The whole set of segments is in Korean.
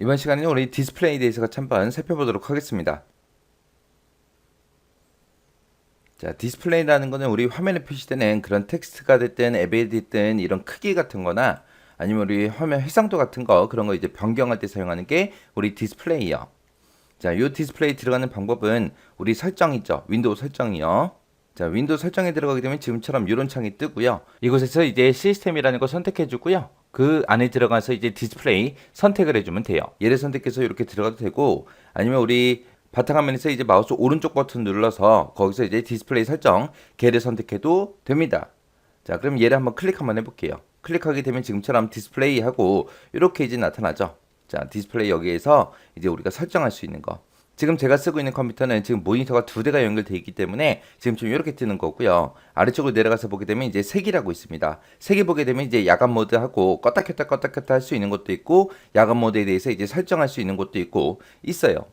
이번 시간에는 우리 디스플레이에 대해서 같이 한번 살펴보도록 하겠습니다. 자, 디스플레이라는 거는 우리 화면에 표시되는 그런 텍스트가 됐든 앱이 됐든 이런 크기 같은 거나 아니면 우리 화면 해상도 같은 거 그런 거 이제 변경할 때 사용하는 게 우리 디스플레이요. 자, 이 디스플레이 들어가는 방법은 우리 설정 있죠. 윈도우 설정이요. 자, 윈도우 설정에 들어가게 되면 지금처럼 이런 창이 뜨고요. 이곳에서 이제 시스템이라는 거 선택해 주고요. 그 안에 들어가서 이제 디스플레이 선택을 해주면 돼요. 얘를 선택해서 이렇게 들어가도 되고, 아니면 우리 바탕화면에서 이제 마우스 오른쪽 버튼 눌러서 거기서 이제 디스플레이 설정 걔를 선택해도 됩니다. 자, 그럼 얘를 한번 클릭 한번 해볼게요. 클릭하게 되면 지금처럼 디스플레이 하고 이렇게 이제 나타나죠. 자, 디스플레이 여기에서 이제 우리가 설정할 수 있는 거. 지금 제가 쓰고 있는 컴퓨터는 지금 모니터가 두 대가 연결되어 있기 때문에 지금 좀 이렇게 뜨는 거고요. 아래쪽으로 내려가서 보게 되면 이제 색이라고 있습니다. 색이 보게 되면 이제 야간 모드하고 껐다 켰다 할 수 있는 것도 있고, 야간 모드에 대해서 이제 설정할 수 있는 것도 있고 있어요.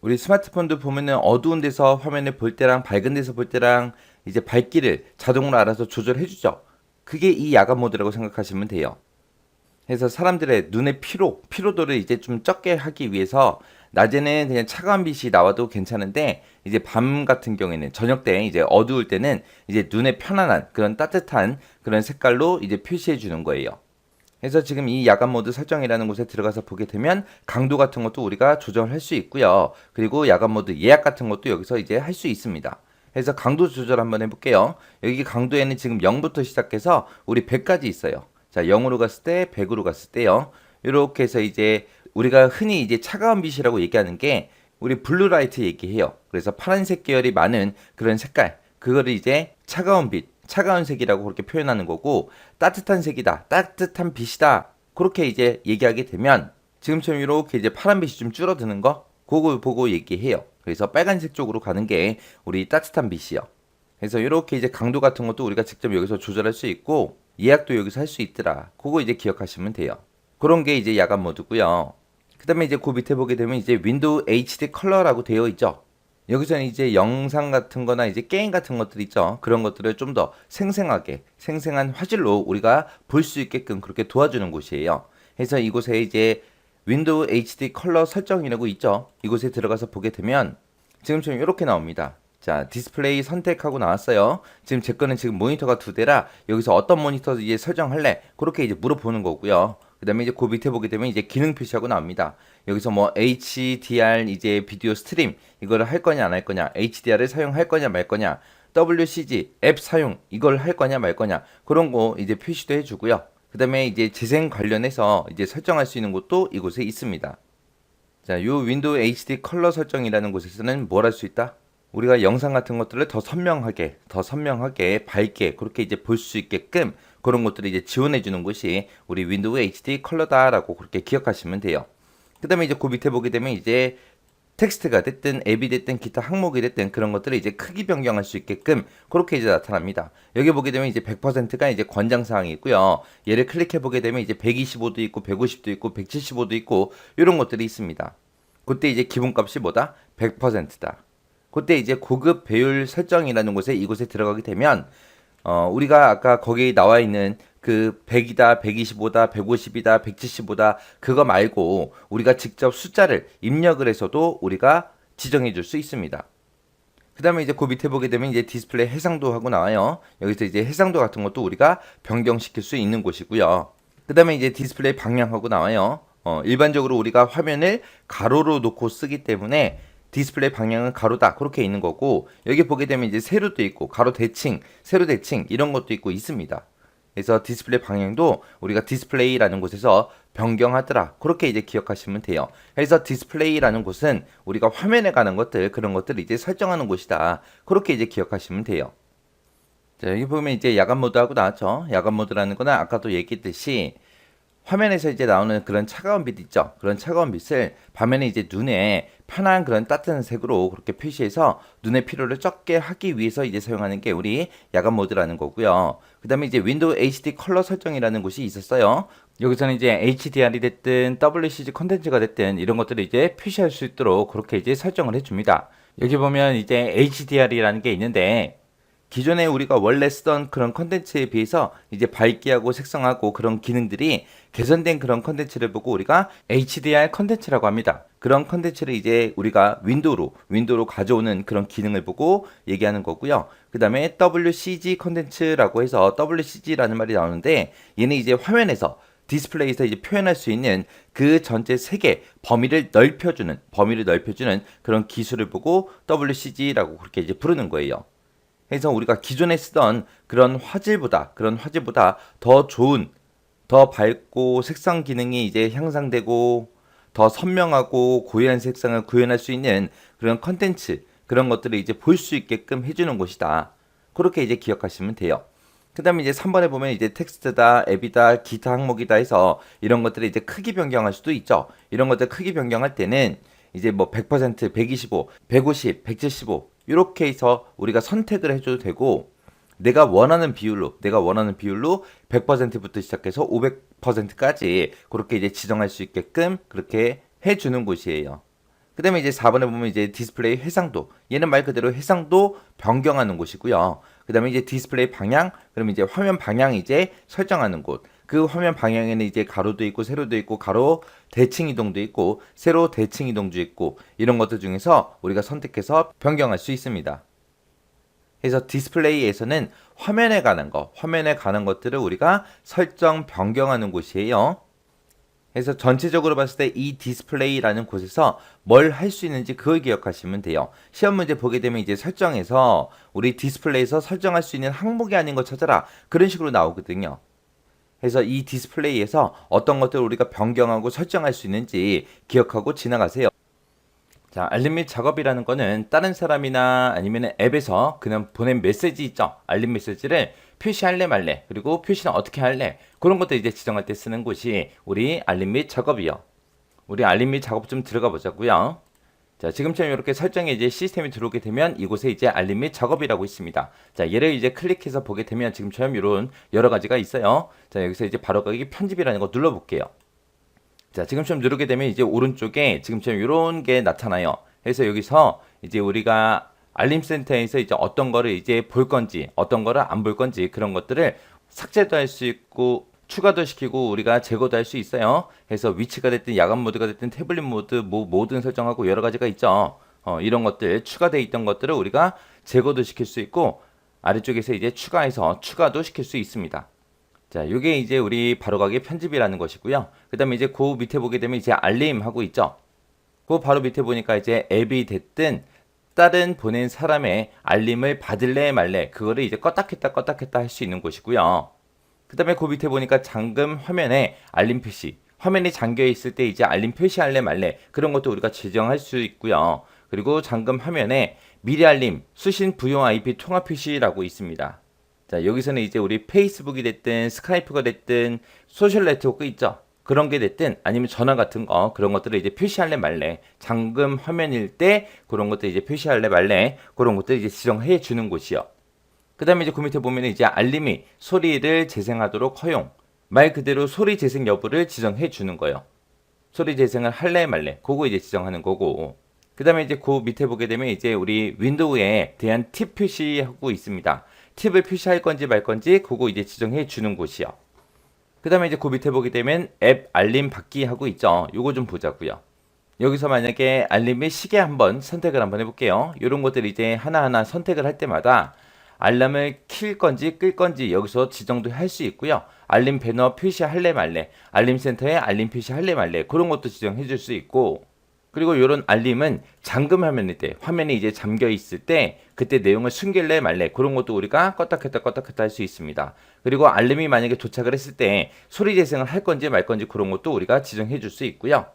우리 스마트폰도 보면은 어두운 데서 화면을 볼 때랑 밝은 데서 볼 때랑 이제 밝기를 자동으로 알아서 조절해 주죠. 그게 이 야간 모드라고 생각하시면 돼요. 그래서 사람들의 눈의 피로도를 이제 좀 적게 하기 위해서 낮에는 그냥 차가운 빛이 나와도 괜찮은데, 이제 밤 같은 경우에는 저녁 때 이제 어두울 때는 이제 눈에 편안한 그런 따뜻한 그런 색깔로 이제 표시해 주는 거예요. 그래서 지금 이 야간 모드 설정이라는 곳에 들어가서 보게 되면 강도 같은 것도 우리가 조정할 수 있고요. 그리고 야간 모드 예약 같은 것도 여기서 이제 할 수 있습니다. 그래서 강도 조절 한번 해볼게요. 여기 강도에는 지금 0부터 시작해서 우리 100까지 있어요. 자, 0으로 갔을 때, 100으로 갔을 때요. 이렇게 해서 이제 우리가 흔히 이제 차가운 빛이라고 얘기하는 게 우리 블루라이트 얘기해요. 그래서 파란색 계열이 많은 그런 색깔, 그거를 이제 차가운 빛, 차가운 색이라고 그렇게 표현하는 거고, 따뜻한 색이다, 따뜻한 빛이다, 그렇게 이제 얘기하게 되면 지금처럼 이렇게 이제 파란 빛이 좀 줄어드는 거, 그거 보고 얘기해요. 그래서 빨간색 쪽으로 가는 게 우리 따뜻한 빛이요. 그래서 이렇게 이제 강도 같은 것도 우리가 직접 여기서 조절할 수 있고, 예약도 여기서 할 수 있더라. 그거 이제 기억하시면 돼요. 그런 게 이제 야간 모드고요. 그 다음에 이제 그 밑에 보게 되면 이제 윈도우 HD 컬러라고 되어 있죠. 여기서는 이제 영상 같은 거나 이제 게임 같은 것들 있죠. 그런 것들을 좀 더 생생하게, 생생한 화질로 우리가 볼 수 있게끔 그렇게 도와주는 곳이에요. 그래서 이곳에 이제 윈도우 HD 컬러 설정이라고 있죠. 이곳에 들어가서 보게 되면 지금처럼 이렇게 나옵니다. 자, 디스플레이 선택하고 나왔어요. 지금 제 거는 지금 모니터가 두 대라 여기서 어떤 모니터 이제 설정할래? 그렇게 이제 물어보는 거고요. 그 다음에 이제 그 밑에 보게 되면 이제 기능 표시하고 나옵니다. 여기서 뭐 HDR 이제 비디오 스트림 이거를 할 거냐 안 할 거냐, HDR을 사용할 거냐 말 거냐, WCG 앱 사용 이걸 할 거냐 말 거냐, 그런 거 이제 표시도 해주고요. 그 다음에 이제 재생 관련해서 이제 설정할 수 있는 곳도 이곳에 있습니다. 자, 요 윈도우 HD 컬러 설정이라는 곳에서는 뭘 할 수 있다? 우리가 영상 같은 것들을 더 선명하게, 밝게 그렇게 이제 볼 수 있게끔 그런 것들을 이제 지원해 주는 것이 우리 윈도우 HD 컬러다라고 그렇게 기억하시면 돼요. 그 다음에 이제 그 밑에 보게 되면 이제 텍스트가 됐든 앱이 됐든 기타 항목이 됐든 그런 것들을 이제 크기 변경할 수 있게끔 그렇게 이제 나타납니다. 여기 보게 되면 이제 100%가 이제 권장 사항이 있고요. 얘를 클릭해 보게 되면 이제 125도 있고 150도 있고 175도 있고 이런 것들이 있습니다. 그때 이제 기본값이 뭐다? 100%다. 그때 이제 고급 배율 설정이라는 곳에 이곳에 들어가게 되면 우리가 아까 거기 나와 있는 그 100이다, 125다, 150이다, 175다 그거 말고 우리가 직접 숫자를 입력을 해서도 우리가 지정해 줄 수 있습니다. 그 다음에 이제 그 밑에 보게 되면 이제 디스플레이 해상도 하고 나와요. 여기서 이제 해상도 같은 것도 우리가 변경시킬 수 있는 곳이고요. 그 다음에 이제 디스플레이 방향하고 나와요. 일반적으로 우리가 화면을 가로로 놓고 쓰기 때문에 디스플레이 방향은 가로다 그렇게 있는 거고, 여기 보게 되면 이제 세로도 있고 가로 대칭, 세로 대칭 이런 것도 있고 있습니다. 그래서 디스플레이 방향도 우리가 디스플레이라는 곳에서 변경하더라 그렇게 이제 기억하시면 돼요. 그래서 디스플레이라는 곳은 우리가 화면에 가는 것들 그런 것들을 이제 설정하는 곳이다 그렇게 이제 기억하시면 돼요. 자, 여기 보면 이제 야간 모드하고 나왔죠. 야간 모드라는 거는 아까도 얘기했듯이 화면에서 이제 나오는 그런 차가운 빛 있죠. 그런 차가운 빛을 밤에는 이제 눈에 편한 그런 따뜻한 색으로 그렇게 표시해서 눈의 피로를 적게 하기 위해서 이제 사용하는 게 우리 야간 모드라는 거고요. 그 다음에 이제 윈도우 HD 컬러 설정이라는 곳이 있었어요. 여기서는 이제 HDR이 됐든 WCG 콘텐츠가 됐든 이런 것들을 이제 표시할 수 있도록 그렇게 이제 설정을 해줍니다. 여기 보면 이제 HDR이라는 게 있는데 기존에 우리가 원래 쓰던 그런 컨텐츠에 비해서 이제 밝기하고 색상하고 그런 기능들이 개선된 그런 컨텐츠를 보고 우리가 HDR 컨텐츠라고 합니다. 그런 컨텐츠를 이제 우리가 윈도우로 가져오는 그런 기능을 보고 얘기하는 거고요. 그 다음에 WCG 컨텐츠라고 해서 WCG라는 말이 나오는데 얘는 이제 화면에서 디스플레이에서 이제 표현할 수 있는 그 전체 색의 범위를 넓혀주는 그런 기술을 보고 WCG라고 그렇게 이제 부르는 거예요. 그래서 우리가 기존에 쓰던 그런 화질보다 더 좋은, 더 밝고 색상 기능이 이제 향상되고 더 선명하고 고유한 색상을 구현할 수 있는 그런 컨텐츠, 그런 것들을 이제 볼 수 있게끔 해주는 곳이다. 그렇게 이제 기억하시면 돼요. 그 다음에 이제 3번에 보면 이제 텍스트다, 앱이다, 기타 항목이다 해서 이런 것들을 이제 크기 변경할 수도 있죠. 이런 것들 크기 변경할 때는 이제 뭐 100%, 125, 150, 175 이렇게 해서 우리가 선택을 해줘도 되고 내가 원하는 비율로 100%부터 시작해서 500%까지 그렇게 이제 지정할 수 있게끔 그렇게 해주는 곳이에요. 그 다음에 이제 4번에 보면 이제 디스플레이 해상도. 얘는 말 그대로 해상도 변경하는 곳이고요. 그 다음에 이제 디스플레이 방향. 그러면 이제 화면 방향 이제 설정하는 곳. 그 화면 방향에는 이제 가로도 있고 세로도 있고 가로 대칭 이동도 있고 세로 대칭 이동도 있고 이런 것들 중에서 우리가 선택해서 변경할 수 있습니다. 그래서 디스플레이에서는 화면에 관한 것들을 우리가 설정 변경하는 곳이에요. 그래서 전체적으로 봤을 때 이 디스플레이라는 곳에서 뭘 할 수 있는지 그걸 기억하시면 돼요. 시험 문제 보게 되면 이제 설정에서 우리 디스플레이에서 설정할 수 있는 항목이 아닌 거 찾아라. 그런 식으로 나오거든요. 그래서 이 디스플레이에서 어떤 것들을 우리가 변경하고 설정할 수 있는지 기억하고 지나가세요. 자, 알림 및 작업이라는 거는 다른 사람이나 아니면 앱에서 그냥 보낸 메시지 있죠. 알림 메시지를 표시할래 말래, 그리고 표시는 어떻게 할래, 그런 것들 이제 지정할 때 쓰는 곳이 우리 알림 및 작업이요. 우리 알림 및 작업 좀 들어가 보자고요. 자, 지금처럼 이렇게 설정에 이제 시스템이 들어오게 되면 이곳에 이제 알림 및 작업이라고 있습니다. 자, 얘를 이제 클릭해서 보게 되면 지금처럼 이런 여러 가지가 있어요. 자, 여기서 이제 바로 가기 편집이라는 거 눌러볼게요. 자, 지금처럼 누르게 되면 이제 오른쪽에 지금처럼 이런 게 나타나요. 그래서 여기서 이제 우리가 알림센터에서 이제 어떤 거를 이제 볼 건지, 어떤 거를 안 볼 건지 그런 것들을 삭제도 할 수 있고 추가도 시키고 우리가 제거도 할 수 있어요. 그래서 위치가 됐든 야간 모드가 됐든 태블릿 모드, 뭐 모든 설정하고 여러 가지가 있죠. 이런 것들 추가되어 있던 것들을 우리가 제거도 시킬 수 있고 아래쪽에서 이제 추가해서 추가도 시킬 수 있습니다. 자, 요게 이제 우리 바로가기 편집이라는 것이고요. 그 다음에 이제 그 밑에 보게 되면 이제 알림 하고 있죠. 그 바로 밑에 보니까 이제 앱이 됐든 다른 보낸 사람의 알림을 받을래 말래 그거를 이제 껐다 켰다 할 수 있는 곳이고요. 그 다음에 그 밑에 보니까 잠금 화면에 알림 표시, 화면이 잠겨 있을 때 이제 알림 표시할래 말래 그런 것도 우리가 지정할 수 있고요. 그리고 잠금 화면에 미리 알림, 수신 부용 IP 통화 표시라고 있습니다. 자, 여기서는 이제 우리 페이스북이 됐든 스카이프가 됐든 소셜 네트워크 있죠. 그런 게 됐든 아니면 전화 같은 거 그런 것들을 이제 표시할래 말래, 잠금 화면일 때 그런 것들 이제 표시할래 말래 그런 것들 이제 지정해 주는 곳이요. 그 다음에 이제 그 밑에 보면 이제 알림이 소리를 재생하도록 허용, 말 그대로 소리 재생 여부를 지정해 주는 거예요. 소리 재생을 할래 말래 그거 이제 지정하는 거고. 그 다음에 이제 그 밑에 보게 되면 이제 우리 윈도우에 대한 팁 표시하고 있습니다. 팁을 표시할 건지 말 건지 그거 이제 지정해 주는 곳이요. 그 다음에 이제 그 밑에 보게 되면 앱 알림 받기 하고 있죠. 요거 좀 보자고요. 여기서 만약에 알림의 시계 한번 선택을 한번 해볼게요. 이런 것들 이제 하나하나 선택을 할 때마다 알람을 킬 건지 끌 건지 여기서 지정도 할 수 있고요. 알림 배너 표시할래 말래, 알림 센터에 알림 표시할래 말래 그런 것도 지정해 줄 수 있고, 그리고 이런 알림은 잠금 화면일 때, 화면이 이제 잠겨 있을 때 그때 내용을 숨길래 말래 그런 것도 우리가 껐다 켰다 할 수 있습니다. 그리고 알림이 만약에 도착을 했을 때 소리 재생을 할 건지 말 건지 그런 것도 우리가 지정해 줄 수 있고요.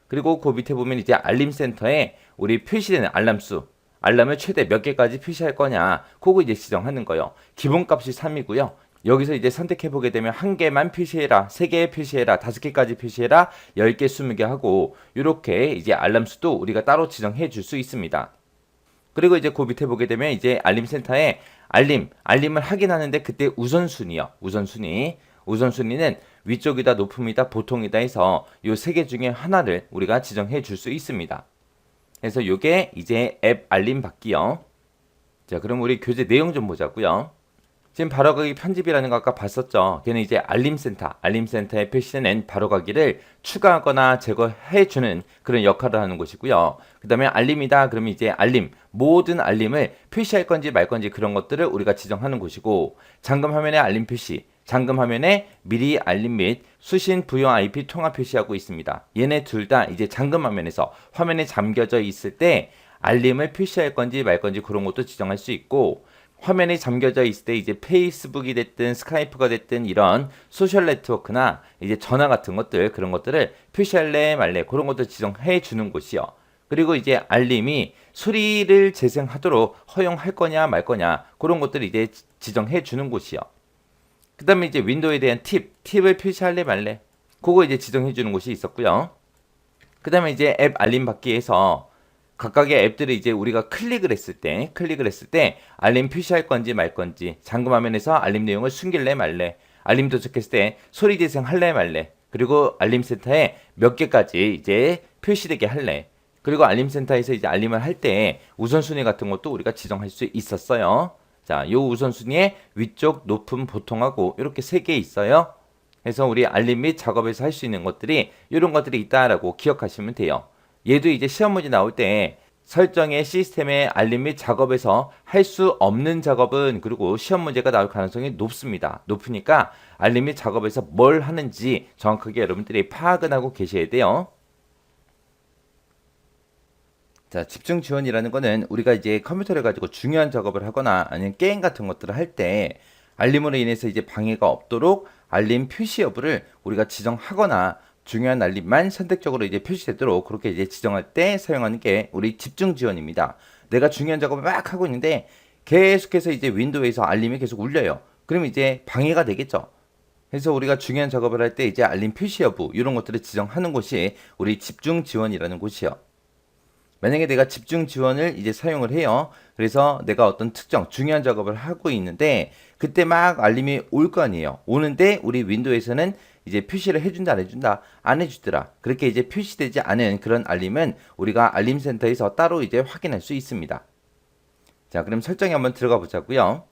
그리고 그 밑에 보면 이제 알림 센터에 우리 표시되는 알람수, 알람을 최대 몇 개까지 표시할 거냐 그거 이제 지정하는 거예요. 기본값이 3이고요. 여기서 이제 선택해보게 되면 1개만 표시해라, 3개 표시해라, 5개까지 표시해라, 10개, 20개 하고 이렇게 이제 알람 수도 우리가 따로 지정해 줄 수 있습니다. 그리고 이제 그 밑에 보게 되면 이제 알림센터에 알림을 하긴 하는데 그때 우선순위요. 우선순위는 위쪽이다, 높음이다, 보통이다 해서 이 3개 중에 하나를 우리가 지정해 줄 수 있습니다. 그래서 이게 이제 앱 알림 받기요. 자, 그럼 우리 교재 내용 좀 보자고요. 지금 바로가기 편집이라는 거 아까 봤었죠. 걔는 이제 알림센터에 표시된 바로가기를 추가하거나 제거해주는 그런 역할을 하는 곳이고요. 그 다음에 알림이다. 그러면 이제 알림, 모든 알림을 표시할 건지 말 건지 그런 것들을 우리가 지정하는 곳이고, 잠금 화면에 알림 표시, 잠금 화면에 미리 알림 및 수신 부여 IP 통화 표시하고 있습니다. 얘네 둘 다 이제 잠금 화면에서 화면에 잠겨져 있을 때 알림을 표시할 건지 말 건지 그런 것도 지정할 수 있고, 화면에 잠겨져 있을 때 이제 페이스북이 됐든 스카이프가 됐든 이런 소셜 네트워크나 이제 전화 같은 것들, 그런 것들을 표시할래 말래 그런 것도 지정해 주는 곳이요. 그리고 이제 알림이 소리를 재생하도록 허용할 거냐 말 거냐 그런 것들을 이제 지정해 주는 곳이요. 그 다음에 이제 윈도우에 대한 팁을 표시할래 말래 그거 이제 지정해 주는 곳이 있었고요. 그 다음에 이제 앱 알림 받기에서 각각의 앱들을 이제 우리가 클릭을 했을 때 알림 표시할 건지 말 건지, 잠금 화면에서 알림 내용을 숨길래 말래, 알림 도착했을 때 소리 재생할래 말래, 그리고 알림 센터에 몇 개까지 이제 표시되게 할래, 그리고 알림 센터에서 이제 알림을 할 때 우선순위 같은 것도 우리가 지정할 수 있었어요. 자, 요 우선순위에 위쪽, 높음, 보통하고 이렇게 세 개 있어요. 그래서 우리 알림 및 작업에서 할 수 있는 것들이 이런 것들이 있다라고 기억하시면 돼요. 얘도 이제 시험 문제 나올 때 설정의 시스템의 알림 및 작업에서 할 수 없는 작업은, 그리고 시험 문제가 나올 가능성이 높습니다. 높으니까 알림 및 작업에서 뭘 하는지 정확하게 여러분들이 파악은 하고 계셔야 돼요. 자, 집중 지원이라는 거는 우리가 이제 컴퓨터를 가지고 중요한 작업을 하거나 아니면 게임 같은 것들을 할 때 알림으로 인해서 이제 방해가 없도록 알림 표시 여부를 우리가 지정하거나 중요한 알림만 선택적으로 이제 표시되도록 그렇게 이제 지정할 때 사용하는 게 우리 집중 지원입니다. 내가 중요한 작업을 막 하고 있는데 계속해서 이제 윈도우에서 알림이 계속 울려요. 그럼 이제 방해가 되겠죠. 그래서 우리가 중요한 작업을 할 때 이제 알림 표시 여부 이런 것들을 지정하는 곳이 우리 집중 지원이라는 곳이요. 만약에 내가 집중 지원을 이제 사용을 해요. 그래서 내가 어떤 특정 중요한 작업을 하고 있는데 그때 막 알림이 올 거 아니에요. 오는데 우리 윈도우에서는 이제 표시를 해준다 안 해준다 안 해주더라. 그렇게 이제 표시되지 않은 그런 알림은 우리가 알림센터에서 따로 이제 확인할 수 있습니다. 자, 그럼 설정에 한번 들어가 보자고요.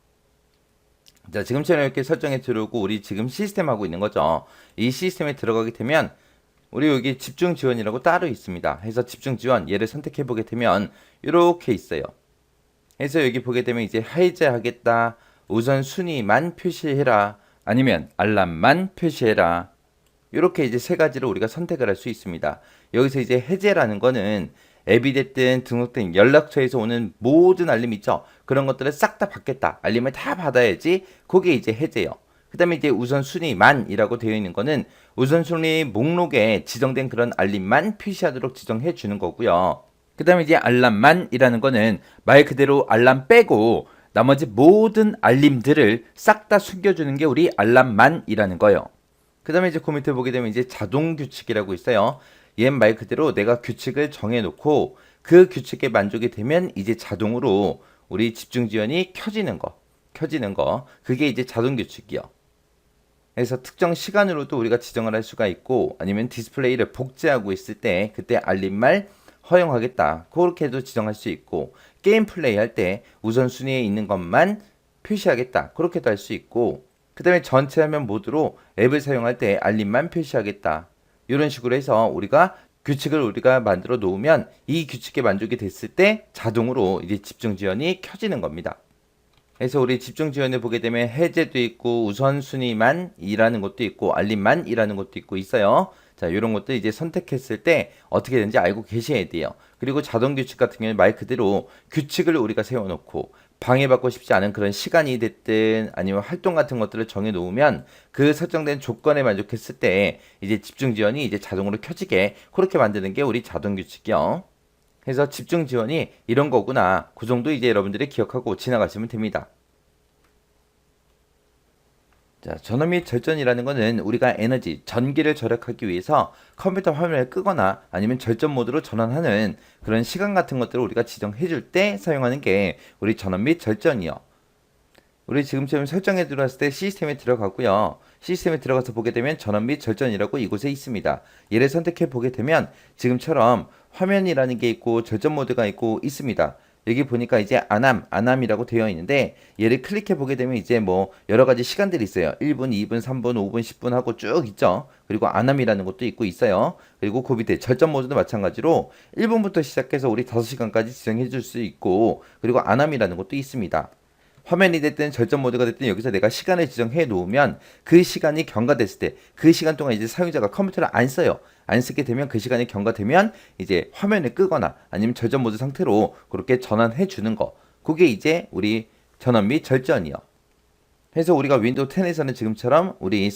자, 지금처럼 이렇게 설정에 들어오고 우리 지금 시스템 하고 있는 거죠. 이 시스템에 들어가게 되면 우리 여기 집중 지원이라고 따로 있습니다. 해서 집중 지원 얘를 선택해 보게 되면 이렇게 있어요. 해서 여기 보게 되면 이제 해제하겠다, 우선순위만 표시해라, 아니면 알람만 표시해라. 이렇게 이제 세 가지를 우리가 선택을 할 수 있습니다. 여기서 이제 해제라는 거는 앱이 됐든 등록된 연락처에서 오는 모든 알림 있죠. 그런 것들을 싹 다 받겠다. 알림을 다 받아야지. 그게 이제 해제요. 그 다음에 이제 우선순위만이라고 되어 있는 거는 우선순위 목록에 지정된 그런 알림만 표시하도록 지정해 주는 거고요. 그 다음에 이제 알람만이라는 거는 말 그대로 알람 빼고 나머지 모든 알림들을 싹 다 숨겨주는 게 우리 알람만이라는 거예요. 그 다음에 이제 그 밑에 보게 되면 이제 자동 규칙이라고 있어요. 얘 말 그대로 내가 규칙을 정해놓고 그 규칙에 만족이 되면 이제 자동으로 우리 집중 지원이 켜지는 거. 그게 이제 자동 규칙이요. 그래서 특정 시간으로도 우리가 지정을 할 수가 있고, 아니면 디스플레이를 복제하고 있을 때 그때 알림말 허용하겠다 그렇게도 지정할 수 있고, 게임 플레이 할 때 우선순위에 있는 것만 표시하겠다 그렇게도 할 수 있고, 그 다음에 전체 화면 모드로 앱을 사용할 때 알림만 표시하겠다 이런 식으로 해서 우리가 규칙을 우리가 만들어 놓으면 이 규칙에 만족이 됐을 때 자동으로 이제 집중 지원이 켜지는 겁니다. 그래서 우리 집중 지원을 보게 되면 해제도 있고 우선순위만이라는 것도 있고 알림만이라는 것도 있고 있어요. 자, 이런 것도 이제 선택했을 때 어떻게 되는지 알고 계셔야 돼요. 그리고 자동 규칙 같은 경우는 말 그대로 규칙을 우리가 세워놓고 방해받고 싶지 않은 그런 시간이 됐든 아니면 활동 같은 것들을 정해 놓으면 그 설정된 조건에 만족했을 때 이제 집중 지원이 이제 자동으로 켜지게 그렇게 만드는 게 우리 자동 규칙이요. 그래서 집중 지원이 이런 거구나. 그 정도 이제 여러분들이 기억하고 지나가시면 됩니다. 자, 전원 및 절전이라는 거는 우리가 에너지, 전기를 절약하기 위해서 컴퓨터 화면을 끄거나 아니면 절전 모드로 전환하는 그런 시간 같은 것들을 우리가 지정해 줄 때 사용하는 게 우리 전원 및 절전이요. 우리 지금처럼 설정에 들어왔을 때 시스템에 들어가고요. 시스템에 들어가서 보게 되면 전원 및 절전이라고 이곳에 있습니다. 얘를 선택해 보게 되면 지금처럼 화면이라는 게 있고 절전 모드가 있고 있습니다. 여기 보니까 이제 안함이라고 되어 있는데 얘를 클릭해 보게 되면 이제 뭐 여러 가지 시간들이 있어요. 1분, 2분, 3분, 5분, 10분 하고 쭉 있죠. 그리고 안함이라는 것도 있고 있어요. 그리고 그 밑에 절전 모드도 마찬가지로 1분부터 시작해서 우리 5시간까지 지정해 줄 수 있고 그리고 안함이라는 것도 있습니다. 화면이 됐든 절전 모드가 됐든 여기서 내가 시간을 지정해 놓으면 그 시간이 경과됐을 때 그 시간 동안 이제 사용자가 컴퓨터를 안 써요. 안 쓰게 되면 그 시간이 경과되면 이제 화면을 끄거나 아니면 절전 모드 상태로 그렇게 전환해 주는 거. 그게 이제 우리 전원 및 절전이요. 그래서 우리가 윈도우 10에서는 지금처럼 우리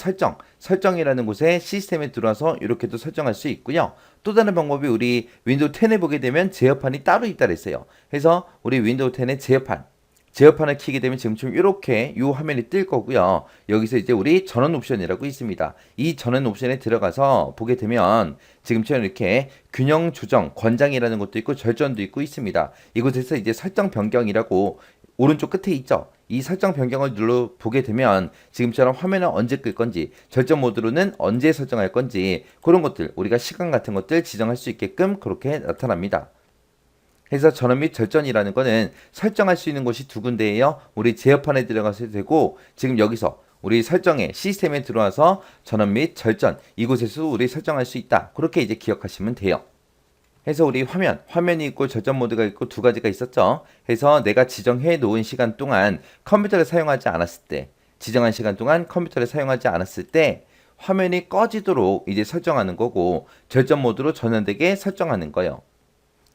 설정이라는 곳에 시스템에 들어와서 이렇게도 설정할 수 있고요. 또 다른 방법이 우리 윈도우 10에 보게 되면 제어판이 따로 있다 그랬어요. 그래서 우리 윈도우 10의 제어판을 키게 되면 지금처럼 이렇게 이 화면이 뜰 거고요. 여기서 이제 우리 전원 옵션이라고 있습니다. 이 전원 옵션에 들어가서 보게 되면 지금처럼 이렇게 균형 조정, 권장이라는 것도 있고 절전도 있고 있습니다. 이곳에서 이제 설정 변경이라고 오른쪽 끝에 있죠. 이 설정 변경을 눌러 보게 되면 지금처럼 화면을 언제 끌 건지, 절전 모드로는 언제 설정할 건지 그런 것들, 우리가 시간 같은 것들 지정할 수 있게끔 그렇게 나타납니다. 그래서 전원 및 절전이라는 거는 설정할 수 있는 곳이 두 군데예요. 우리 제어판에 들어가서 되고 지금 여기서 우리 설정에 시스템에 들어와서 전원 및 절전 이곳에서 우리 설정할 수 있다. 그렇게 이제 기억하시면 돼요. 그래서 우리 화면이 있고 절전 모드가 있고 두 가지가 있었죠. 그래서 내가 지정해 놓은 시간 동안 컴퓨터를 사용하지 않았을 때, 지정한 시간 동안 컴퓨터를 사용하지 않았을 때 화면이 꺼지도록 이제 설정하는 거고 절전 모드로 전환되게 설정하는 거예요.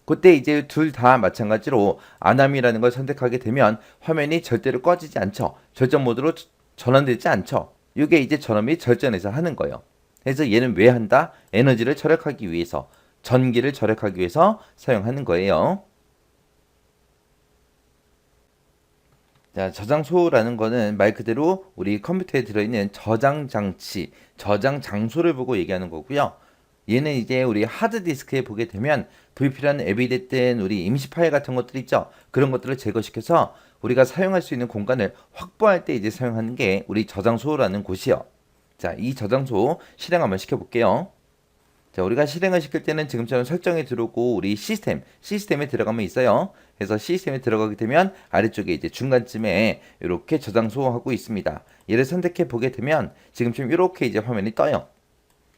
그때 이제 둘 다 마찬가지로 안함이라는 걸 선택하게 되면 화면이 절대로 꺼지지 않죠. 절전 모드로 전환되지 않죠. 이게 이제 전원 및 절전에서 하는 거예요. 그래서 얘는 왜 한다? 에너지를 절약하기 위해서, 전기를 절약하기 위해서 사용하는 거예요. 자, 저장소라는 거는 말 그대로 우리 컴퓨터에 들어있는 저장 장치, 저장 장소를 보고 얘기하는 거고요. 얘는 이제 우리 하드디스크에 보게 되면 불필요한 앱이 됐든 우리 임시 파일 같은 것들 있죠. 그런 것들을 제거시켜서 우리가 사용할 수 있는 공간을 확보할 때 이제 사용하는 게 우리 저장소라는 곳이요. 자, 이 저장소 실행 한번 시켜볼게요. 자, 우리가 실행을 시킬 때는 지금처럼 설정에 들어오고 우리 시스템에 들어가면 있어요. 그래서 시스템에 들어가게 되면 아래쪽에 이제 중간쯤에 이렇게 저장소하고 있습니다. 얘를 선택해 보게 되면 지금처럼 이렇게 이제 화면이 떠요.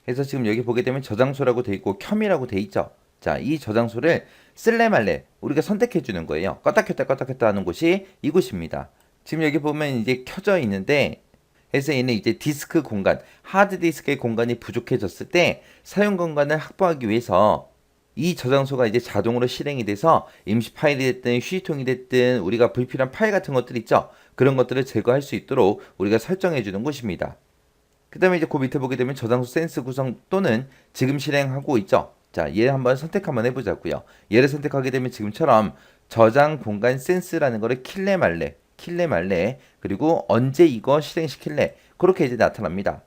그래서 지금 여기 보게 되면 저장소라고 돼 있고 켬이라고 돼 있죠. 자, 이 저장소를 쓸래 말래 우리가 선택해 주는 거예요. 껐다 켰다 하는 곳이 이곳입니다. 지금 여기 보면 이제 켜져 있는데 그래서 얘는 이제 디스크 공간, 하드디스크의 공간이 부족해졌을 때 사용 공간을 확보하기 위해서 이 저장소가 이제 자동으로 실행이 돼서 임시 파일이 됐든 휴지통이 됐든 우리가 불필요한 파일 같은 것들 있죠. 그런 것들을 제거할 수 있도록 우리가 설정해 주는 곳입니다. 그 다음에 이제 그 밑에 보게 되면 저장소 센스 구성 또는 지금 실행하고 있죠. 자, 얘 한번 선택 한번 해보자고요. 얘를 선택하게 되면 지금처럼 저장 공간 센스라는 거를 킬래 말래 그리고 언제 이거 실행시킬래 그렇게 이제 나타납니다.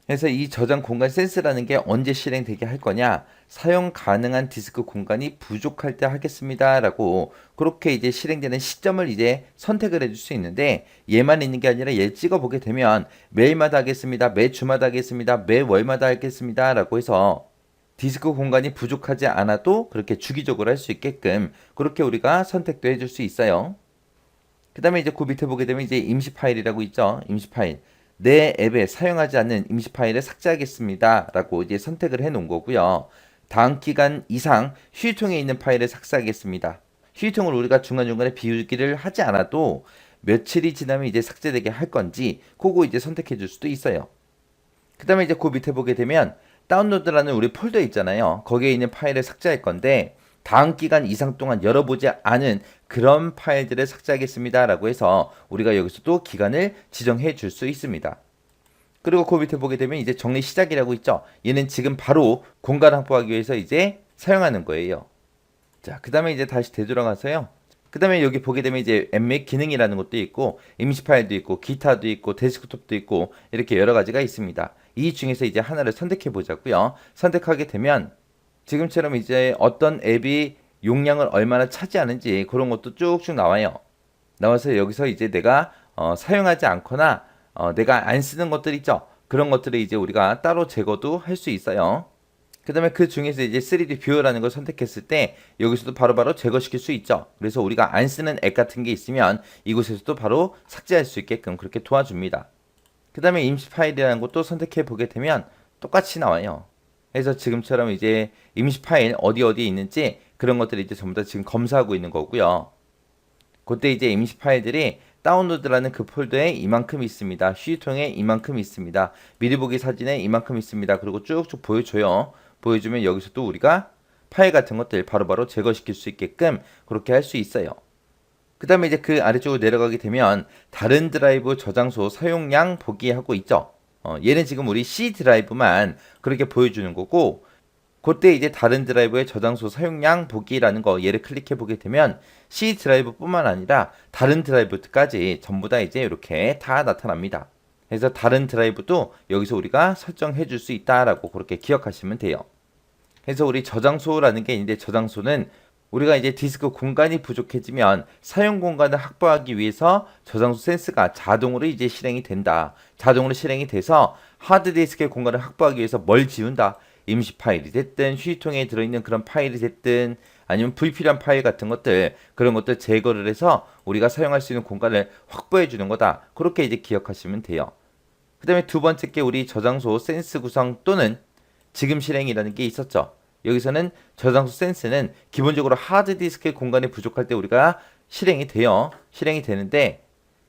그래서 이 저장 공간 센스라는 게 언제 실행되게 할 거냐, 사용 가능한 디스크 공간이 부족할 때 하겠습니다 라고 그렇게 이제 실행되는 시점을 이제 선택을 해줄 수 있는데 얘만 있는 게 아니라 얘 찍어 보게 되면 매일마다 하겠습니다, 매 주마다 하겠습니다, 매 월마다 하겠습니다 라고 해서 디스크 공간이 부족하지 않아도 그렇게 주기적으로 할 수 있게끔 그렇게 우리가 선택도 해줄 수 있어요. 그 다음에 이제 그 밑에 보게 되면 이제 임시 파일이라고 있죠. 임시 파일. 내 앱에 사용하지 않는 임시 파일을 삭제하겠습니다 라고 이제 선택을 해 놓은 거고요. 다음 기간 이상 휴지통에 있는 파일을 삭제하겠습니다. 휴지통을 우리가 중간중간에 비우기를 하지 않아도 며칠이 지나면 이제 삭제되게 할 건지 그거 이제 선택해 줄 수도 있어요. 그 다음에 이제 그 밑에 보게 되면 다운로드라는 우리 폴더 있잖아요. 거기에 있는 파일을 삭제할 건데 다음 기간 이상 동안 열어보지 않은 그런 파일들을 삭제하겠습니다 라고 해서 우리가 여기서도 기간을 지정해 줄 수 있습니다. 그리고 그 밑에 보게 되면 이제 정리 시작이라고 있죠. 얘는 지금 바로 공간 확보하기 위해서 이제 사용하는 거예요. 자, 그 다음에 이제 다시 되돌아가서요. 그 다음에 여기 보게 되면 이제 앱 및 기능이라는 것도 있고 임시 파일도 있고 기타도 있고 데스크톱도 있고 이렇게 여러 가지가 있습니다. 이 중에서 이제 하나를 선택해 보자고요. 선택하게 되면 지금처럼 이제 어떤 앱이 용량을 얼마나 차지하는지 그런 것도 쭉쭉 나와요. 나와서 여기서 이제 내가 사용하지 않거나 내가 안 쓰는 것들 있죠. 그런 것들을 이제 우리가 따로 제거도 할 수 있어요. 그 다음에 그 중에서 이제 3D 뷰어라는 걸 선택했을 때 여기서도 바로바로 제거시킬 수 있죠. 그래서 우리가 안 쓰는 앱 같은 게 있으면 이곳에서도 바로 삭제할 수 있게끔 그렇게 도와줍니다. 그 다음에 임시 파일이라는 것도 선택해 보게 되면 똑같이 나와요. 그래서 지금처럼 이제 임시 파일 어디에 있는지 그런 것들을 이제 전부 다 지금 검사하고 있는 거고요. 그때 이제 임시 파일들이 다운로드라는 그 폴더에 이만큼 있습니다. 휴지통에 이만큼 있습니다. 미리 보기 사진에 이만큼 있습니다. 그리고 쭉쭉 보여줘요. 보여주면 여기서 또 우리가 파일 같은 것들 바로바로 제거시킬 수 있게끔 그렇게 할 수 있어요. 그 다음에 이제 그 아래쪽으로 내려가게 되면 다른 드라이브 저장소 사용량 보기 하고 있죠. 얘는 지금 우리 C 드라이브만 그렇게 보여주는 거고, 그때 이제 다른 드라이브의 저장소 사용량 보기라는 거 얘를 클릭해 보게 되면 C 드라이브뿐만 아니라 다른 드라이브까지 전부 다 이제 이렇게 다 나타납니다. 그래서 다른 드라이브도 여기서 우리가 설정해 줄 수 있다라고 그렇게 기억하시면 돼요. 그래서 우리 저장소라는 게 있는데, 저장소는 우리가 이제 디스크 공간이 부족해지면 사용 공간을 확보하기 위해서 저장소 센스가 자동으로 이제 실행이 된다. 자동으로 실행이 돼서 하드디스크의 공간을 확보하기 위해서 뭘 지운다. 임시 파일이 됐든 휴지통에 들어있는 그런 파일이 됐든 아니면 불필요한 파일 같은 것들, 그런 것들 제거를 해서 우리가 사용할 수 있는 공간을 확보해 주는 거다. 그렇게 이제 기억하시면 돼요. 그 다음에 두 번째 게 우리 저장소 센스 구성 또는 지금 실행이라는 게 있었죠. 여기서는 저장소 센스는 기본적으로 하드디스크의 공간이 부족할 때 우리가 실행이 돼요. 실행이 되는데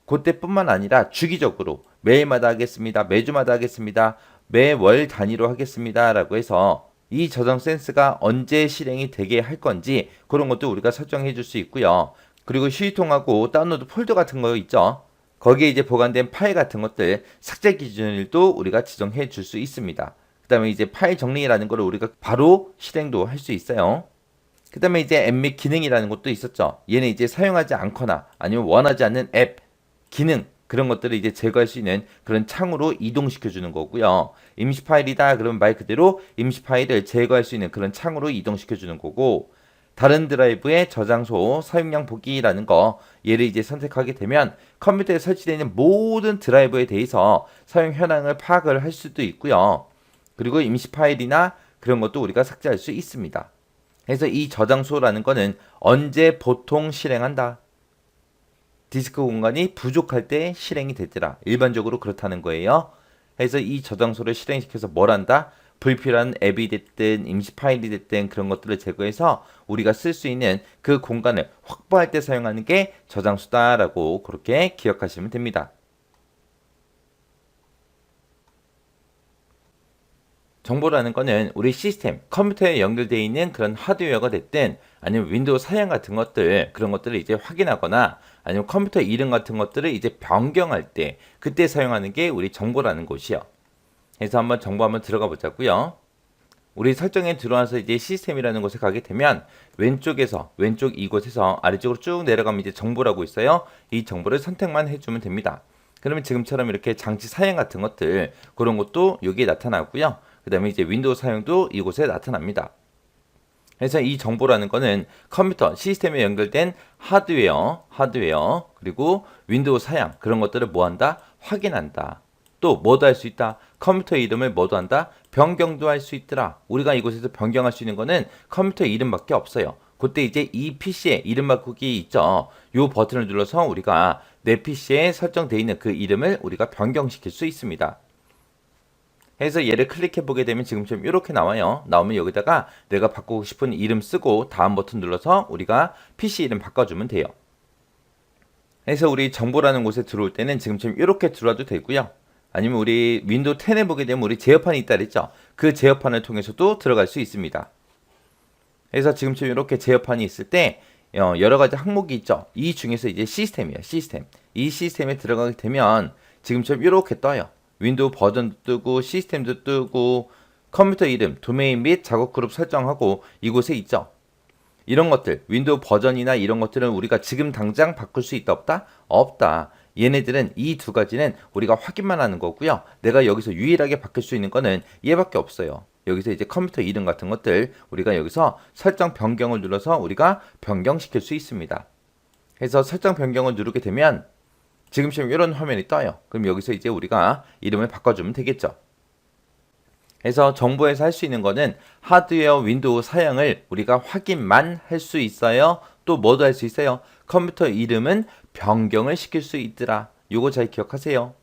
그때뿐만 아니라 주기적으로 매일마다 하겠습니다. 매주마다 하겠습니다. 매월 단위로 하겠습니다. 라고 해서 이 저장 센스가 언제 실행이 되게 할 건지 그런 것도 우리가 설정해 줄 수 있고요. 그리고 휴지통하고 다운로드 폴더 같은 거 있죠. 거기에 이제 보관된 파일 같은 것들 삭제 기준일도 우리가 지정해 줄 수 있습니다. 그 다음에 이제 파일 정리라는 거를 우리가 바로 실행도 할 수 있어요. 그 다음에 이제 앱 및 기능이라는 것도 있었죠. 얘는 이제 사용하지 않거나 아니면 원하지 않는 앱, 기능, 그런 것들을 이제 제거할 수 있는 그런 창으로 이동시켜 주는 거고요. 임시 파일이다 그러면 말 그대로 임시 파일을 제거할 수 있는 그런 창으로 이동시켜 주는 거고, 다른 드라이브의 저장소 사용량 보기라는 거 얘를 이제 선택하게 되면 컴퓨터에 설치되어 있는 모든 드라이브에 대해서 사용 현황을 파악을 할 수도 있고요. 그리고 임시 파일이나 그런 것도 우리가 삭제할 수 있습니다. 그래서 이 저장소라는 거는 언제 보통 실행한다. 디스크 공간이 부족할 때 실행이 되더라. 일반적으로 그렇다는 거예요. 그래서 이 저장소를 실행시켜서 뭘 한다? 불필요한 앱이 됐든 임시 파일이 됐든 그런 것들을 제거해서 우리가 쓸 수 있는 그 공간을 확보할 때 사용하는 게 저장소다라고 그렇게 기억하시면 됩니다. 정보라는 거는 우리 시스템, 컴퓨터에 연결되어 있는 그런 하드웨어가 됐든 아니면 윈도우 사양 같은 것들, 그런 것들을 이제 확인하거나 아니면 컴퓨터 이름 같은 것들을 이제 변경할 때 그때 사용하는 게 우리 정보라는 곳이요. 그래서 한번 정보 한번 들어가 보자고요. 우리 설정에 들어와서 이제 시스템이라는 곳에 가게 되면 왼쪽에서 왼쪽 이곳에서 아래쪽으로 쭉 내려가면 이제 정보라고 있어요. 이 정보를 선택만 해주면 됩니다. 그러면 지금처럼 이렇게 장치 사양 같은 것들 그런 것도 여기에 나타나고요. 그 다음에 이제 윈도우 사용도 이곳에 나타납니다. 그래서 이 정보라는 거는 컴퓨터 시스템에 연결된 하드웨어 그리고 윈도우 사양 그런 것들을 뭐한다? 확인한다. 또 뭐도 할 수 있다. 컴퓨터 이름을 뭐도 한다. 변경도 할 수 있더라. 우리가 이곳에서 변경할 수 있는 거는 컴퓨터 이름밖에 없어요. 그때 이제 이 PC에 이름 바꾸기 있죠. 이 버튼을 눌러서 우리가 내 PC에 설정되어 있는 그 이름을 우리가 변경시킬 수 있습니다. 해서 얘를 클릭해 보게 되면 지금처럼 이렇게 나와요. 나오면 여기다가 내가 바꾸고 싶은 이름 쓰고 다음 버튼 눌러서 우리가 PC 이름 바꿔주면 돼요. 해서 우리 정보라는 곳에 들어올 때는 지금처럼 이렇게 들어와도 되고요. 아니면 우리 윈도우 10에 보게 되면 우리 제어판이 있다 그랬죠. 그 제어판을 통해서도 들어갈 수 있습니다. 그래서 지금처럼 이렇게 제어판이 있을 때 여러 가지 항목이 있죠. 이 중에서 이제 시스템이에요. 시스템. 이 시스템에 들어가게 되면 지금처럼 이렇게 떠요. 윈도우 버전도 뜨고 시스템도 뜨고 컴퓨터 이름, 도메인 및 작업 그룹 설정하고 이곳에 있죠. 이런 것들, 윈도우 버전이나 이런 것들은 우리가 지금 당장 바꿀 수 있다 없다? 없다. 얘네들은 이 두 가지는 우리가 확인만 하는 거고요. 내가 여기서 유일하게 바꿀 수 있는 거는 얘밖에 없어요. 여기서 이제 컴퓨터 이름 같은 것들 우리가 여기서 설정 변경을 눌러서 우리가 변경시킬 수 있습니다. 그래서 설정 변경을 누르게 되면 지금처럼 이런 화면이 떠요. 그럼 여기서 이제 우리가 이름을 바꿔주면 되겠죠. 그래서 정보에서 할 수 있는 거는 하드웨어 윈도우 사양을 우리가 확인만 할 수 있어요. 또 뭐도 할 수 있어요. 컴퓨터 이름은 변경을 시킬 수 있더라. 요거 잘 기억하세요.